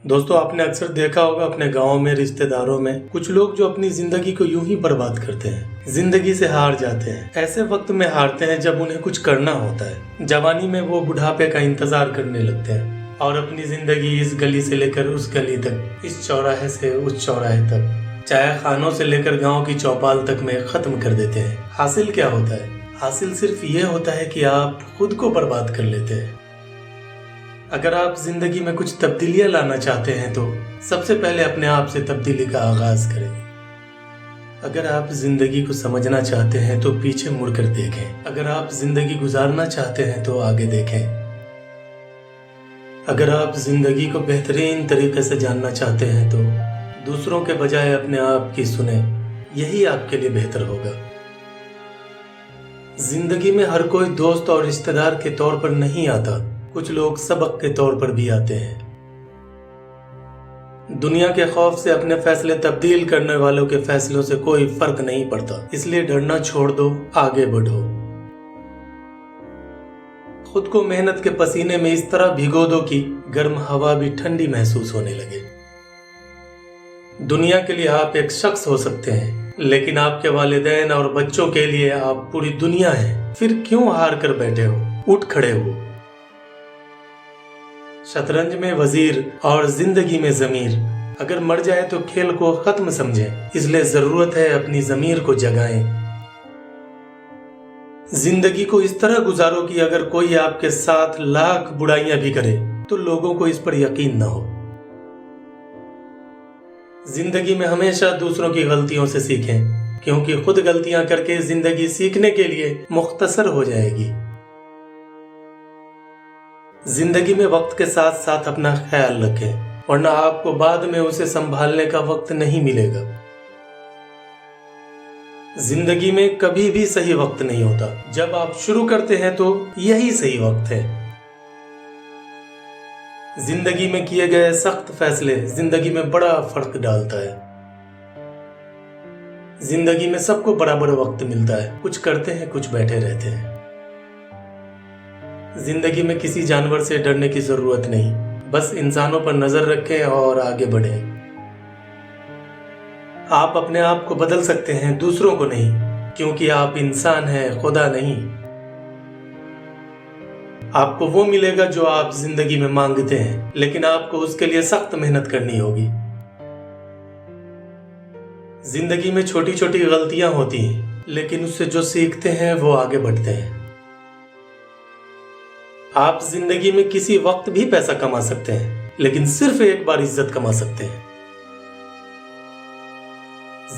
दोस्तों, आपने अक्सर देखा होगा अपने गांव में, रिश्तेदारों में कुछ लोग जो अपनी जिंदगी को यूं ही बर्बाद करते हैं, जिंदगी से हार जाते हैं। ऐसे वक्त में हारते हैं जब उन्हें कुछ करना होता है। जवानी में वो बुढ़ापे का इंतजार करने लगते हैं और अपनी जिंदगी इस गली से लेकर उस गली तक, इस चौराहे से उस चौराहे तक, चाय खानों से लेकर गाँव की चौपाल तक में खत्म कर देते हैं। हासिल क्या होता है? हासिल सिर्फ ये होता है कि आप खुद को बर्बाद कर लेते हैं। अगर आप जिंदगी में कुछ तब्दीलियां लाना चाहते हैं तो सबसे पहले अपने आप से तब्दीली का आगाज करें। अगर आप जिंदगी को समझना चाहते हैं तो पीछे मुड़कर देखें। अगर आप जिंदगी गुजारना चाहते हैं तो आगे देखें। अगर आप जिंदगी को बेहतरीन तरीके से जानना चाहते हैं तो दूसरों के बजाय अपने आप की सुने। यही आपके लिए बेहतर होगा। जिंदगी में हर कोई दोस्त और रिश्तेदार के तौर पर नहीं आता। कुछ लोग सबक के तौर पर भी आते हैं। दुनिया के खौफ से अपने फैसले तब्दील करने वालों के फैसलों से कोई फर्क नहीं पड़ता। इसलिए डरना छोड़ दो, आगे बढ़ो। खुद को मेहनत के पसीने में इस तरह भिगो दो कि गर्म हवा भी ठंडी महसूस होने लगे। दुनिया के लिए आप एक शख्स हो सकते हैं, लेकिन आपके वालिदैन और बच्चों के लिए आप पूरी दुनिया हैं। फिर क्यों हार कर बैठे हो? उठ खड़े हो। शतरंज में वजीर और जिंदगी में जमीर। अगर मर जाए तो खेल को खत्म समझें, इसलिए जरूरत है अपनी जमीर को जगाएं। जिंदगी को इस तरह गुजारो कि अगर कोई आपके साथ लाख बुराइयां भी करे तो लोगों को इस पर यकीन न हो। जिंदगी में हमेशा दूसरों की गलतियों से सीखें, क्योंकि खुद गलतियां करके जिंदगी सीखने के लिए मुख्तसर हो जाएगी। जिंदगी में वक्त के साथ साथ अपना ख्याल रखें, वरना आपको बाद में उसे संभालने का वक्त नहीं मिलेगा। जिंदगी में कभी भी सही वक्त नहीं होता। जब आप शुरू करते हैं तो यही सही वक्त है। जिंदगी में किए गए सख्त फैसले जिंदगी में बड़ा फर्क डालता है। जिंदगी में सबको बराबर वक्त मिलता है। कुछ करते हैं, कुछ बैठे रहते हैं। जिंदगी में किसी जानवर से डरने की जरूरत नहीं, बस इंसानों पर नजर रखें और आगे बढ़ें। आप अपने आप को बदल सकते हैं, दूसरों को नहीं, क्योंकि आप इंसान हैं, खुदा नहीं। आपको वो मिलेगा जो आप जिंदगी में मांगते हैं, लेकिन आपको उसके लिए सख्त मेहनत करनी होगी। जिंदगी में छोटी छोटी गलतियां होती हैं, लेकिन उससे जो सीखते हैं वो आगे बढ़ते हैं। आप जिंदगी में किसी वक्त भी पैसा कमा सकते हैं, लेकिन सिर्फ एक बार इज्जत कमा सकते हैं।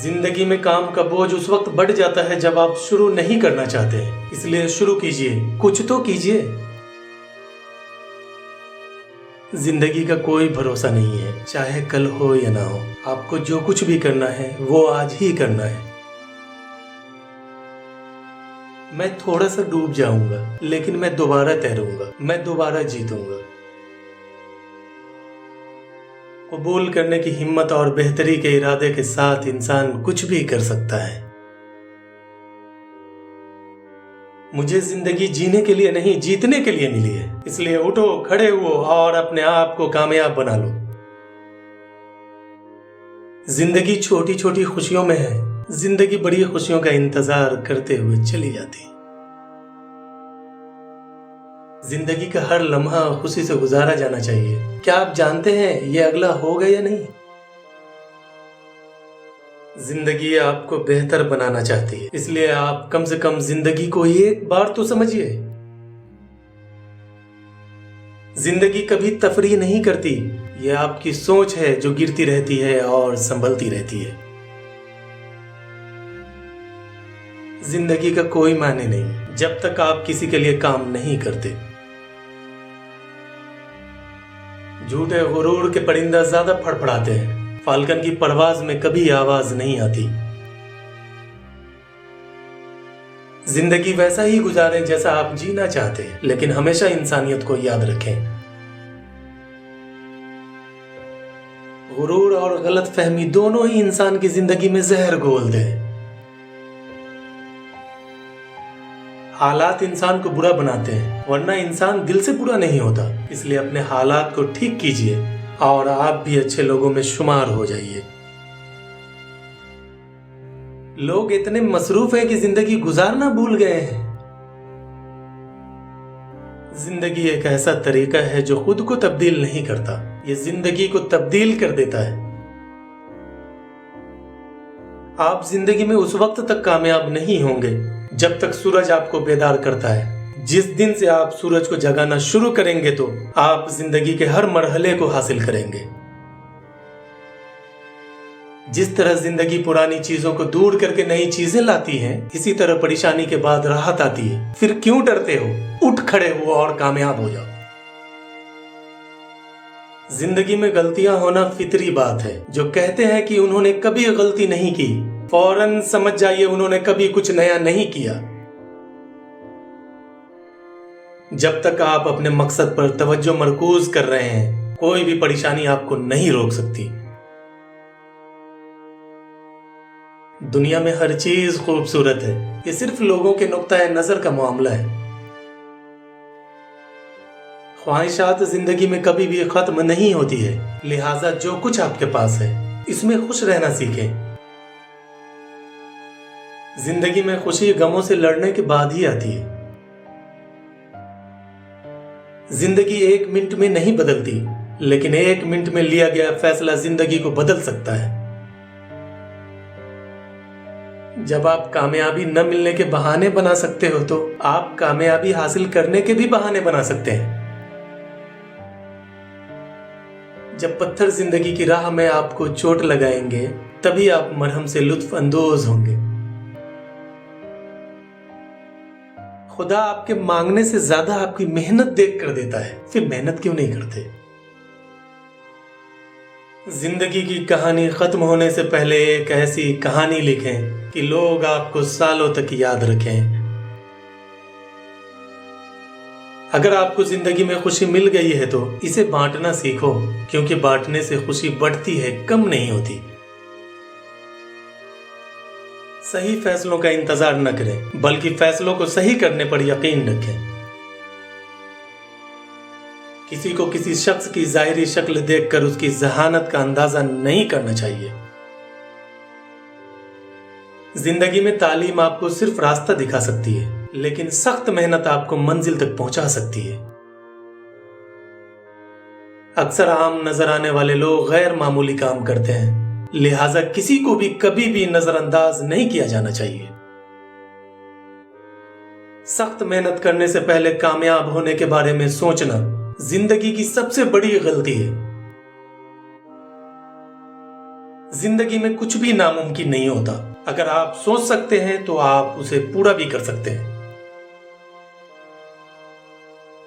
जिंदगी में काम का बोझ उस वक्त बढ़ जाता है जब आप शुरू नहीं करना चाहते हैं, इसलिए शुरू कीजिए, कुछ तो कीजिए। जिंदगी का कोई भरोसा नहीं है, चाहे कल हो या ना हो। आपको जो कुछ भी करना है वो आज ही करना है। मैं थोड़ा सा डूब जाऊंगा, लेकिन मैं दोबारा तैरूंगा, मैं दोबारा जीतूंगा। कबूल करने की हिम्मत और बेहतरी के इरादे के साथ इंसान कुछ भी कर सकता है। मुझे जिंदगी जीने के लिए नहीं, जीतने के लिए मिली है। इसलिए उठो, खड़े हुओ और अपने आप को कामयाब बना लो। जिंदगी छोटी छोटी खुशियों में है। जिंदगी बड़ी खुशियों का इंतजार करते हुए चली जाती। जिंदगी का हर लम्हा खुशी से गुजारा जाना चाहिए। क्या आप जानते हैं ये अगला होगा या नहीं? जिंदगी आपको बेहतर बनाना चाहती है, इसलिए आप कम से कम जिंदगी को एक बार तो समझिए। जिंदगी कभी तफरीह नहीं करती। यह आपकी सोच है जो गिरती रहती है और संभलती रहती है। जिंदगी का कोई मायने नहीं जब तक आप किसी के लिए काम नहीं करते। झूठे गुरूर के परिंदा ज्यादा फड़फड़ाते हैं। फाल्कन की परवाज में कभी आवाज नहीं आती। जिंदगी वैसा ही गुजारें जैसा आप जीना चाहते हैं, लेकिन हमेशा इंसानियत को याद रखें। गुरूर और गलतफहमी दोनों ही इंसान की जिंदगी में जहर घोलते हैं। हालात इंसान को बुरा बनाते हैं, वरना इंसान दिल से बुरा नहीं होता। इसलिए अपने हालात को ठीक कीजिए और आप भी अच्छे लोगों में शुमार हो जाइए। लोग इतने मसरूफ हैं कि जिंदगी गुजारना भूल गए हैं। जिंदगी एक ऐसा तरीका है जो खुद को तब्दील नहीं करता, ये जिंदगी को तब्दील कर देता है। आप जिंदगी में उस वक्त तक कामयाब नहीं होंगे जब तक सूरज आपको बेदार करता है। जिस दिन से आप सूरज को जगाना शुरू करेंगे तो आप जिंदगी के हर मरहले को हासिल करेंगे। जिस तरह जिंदगी पुरानी चीजों को दूर करके नई चीजें लाती है, इसी तरह परेशानी के बाद राहत आती है। फिर क्यों डरते हो? उठ खड़े हो और कामयाब हो जाओ। जिंदगी में गलतियां होना फितरी बात है। जो कहते हैं कि उन्होंने कभी गलती नहीं की, फौरन समझ जाइए उन्होंने कभी कुछ नया नहीं किया। जब तक आप अपने मकसद पर तवज्जो मरकूज कर रहे हैं, कोई भी परेशानी आपको नहीं रोक सकती। दुनिया में हर चीज खूबसूरत है, ये सिर्फ लोगों के नुक्ता नजर का मामला है। ख्वाहिशात जिंदगी में कभी भी खत्म नहीं होती है, लिहाजा जो कुछ आपके पास है इसमें खुश रहना सीखें। जिंदगी में खुशी गमों से लड़ने के बाद ही आती है। जिंदगी 1 मिनट में नहीं बदलती, लेकिन 1 मिनट में लिया गया फैसला जिंदगी को बदल सकता है। जब आप कामयाबी न मिलने के बहाने बना सकते हो तो आप कामयाबी हासिल करने के भी बहाने बना सकते हैं। जब पत्थर जिंदगी की राह में आपको चोट लगाएंगे, तभी आप मरहम से लुत्फ अंदोज होंगे। खुदा आपके मांगने से ज्यादा आपकी मेहनत देख कर देता है, फिर मेहनत क्यों नहीं करते? जिंदगी की कहानी खत्म होने से पहले एक ऐसी कहानी लिखें कि लोग आपको सालों तक याद रखें। अगर आपको जिंदगी में खुशी मिल गई है तो इसे बांटना सीखो, क्योंकि बांटने से खुशी बढ़ती है, कम नहीं होती। सही फैसलों का इंतजार न करें, बल्कि फैसलों को सही करने पर यकीन रखें। किसी को किसी शख्स की जाहिरी शक्ल देखकर उसकी जहानत का अंदाजा नहीं करना चाहिए। जिंदगी में तालीम आपको सिर्फ रास्ता दिखा सकती है, लेकिन सख्त मेहनत आपको मंजिल तक पहुंचा सकती है। अक्सर आम नजर आने वाले लोग गैर मामूली काम करते हैं, लिहाजा किसी को भी कभी भी नजरअंदाज नहीं किया जाना चाहिए। सख्त मेहनत करने से पहले कामयाब होने के बारे में सोचना जिंदगी की सबसे बड़ी गलती है। जिंदगी में कुछ भी नामुमकिन नहीं होता। अगर आप सोच सकते हैं तो आप उसे पूरा भी कर सकते हैं।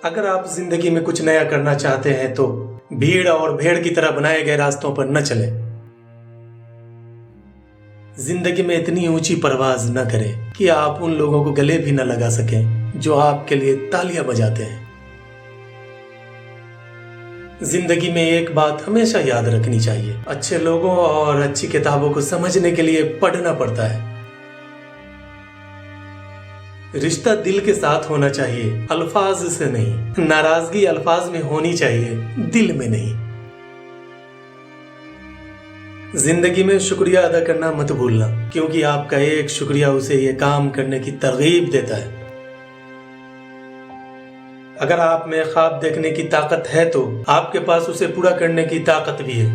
अगर आप जिंदगी में कुछ नया करना चाहते हैं तो भीड़ और भेड़ की तरह बनाए गए रास्तों पर न चलें। जिंदगी में इतनी ऊंची परवाज न करें कि आप उन लोगों को गले भी न लगा सकें जो आपके लिए तालियां बजाते हैं। जिंदगी में एक बात हमेशा याद रखनी चाहिए, अच्छे लोगों और अच्छी किताबों को समझने के लिए पढ़ना पड़ता है। रिश्ता दिल के साथ होना चाहिए, अल्फाज से नहीं। नाराजगी अल्फाज में होनी चाहिए, दिल में नहीं। जिंदगी में शुक्रिया अदा करना मत भूलना, क्योंकि आपका एक शुक्रिया उसे ये काम करने की तरगीब देता है। अगर आप में ख्वाब देखने की ताकत है तो आपके पास उसे पूरा करने की ताकत भी है।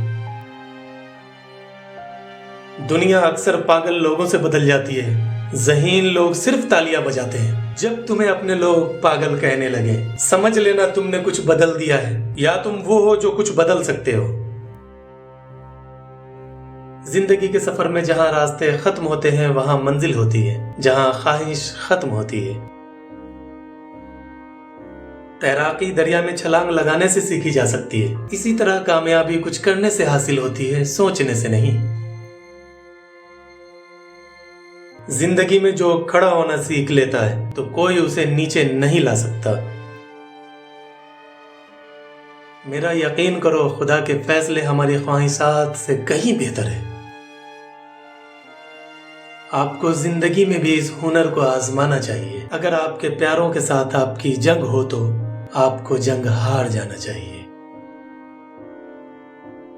दुनिया अक्सर पागल लोगों से बदल जाती है, ज़हीन लोग सिर्फ तालियां बजाते हैं। जब तुम्हें अपने लोग पागल कहने लगे, समझ लेना तुमने कुछ बदल दिया है, या तुम वो हो जो कुछ बदल सकते हो। जिंदगी के सफर में जहां रास्ते खत्म होते हैं वहां मंजिल होती है, जहां ख्वाहिश खत्म होती है। तैराकी दरिया में छलांग लगाने से सीखी जा सकती है, इसी तरह कामयाबी कुछ करने से हासिल होती है, सोचने से नहीं। जिंदगी में जो खड़ा होना सीख लेता है तो कोई उसे नीचे नहीं ला सकता। मेरा यकीन करो, खुदा के फैसले हमारी ख्वाहिशात से कहीं बेहतर है। आपको जिंदगी में भी इस हुनर को आजमाना चाहिए। अगर आपके प्यारों के साथ आपकी जंग हो तो आपको जंग हार जाना चाहिए।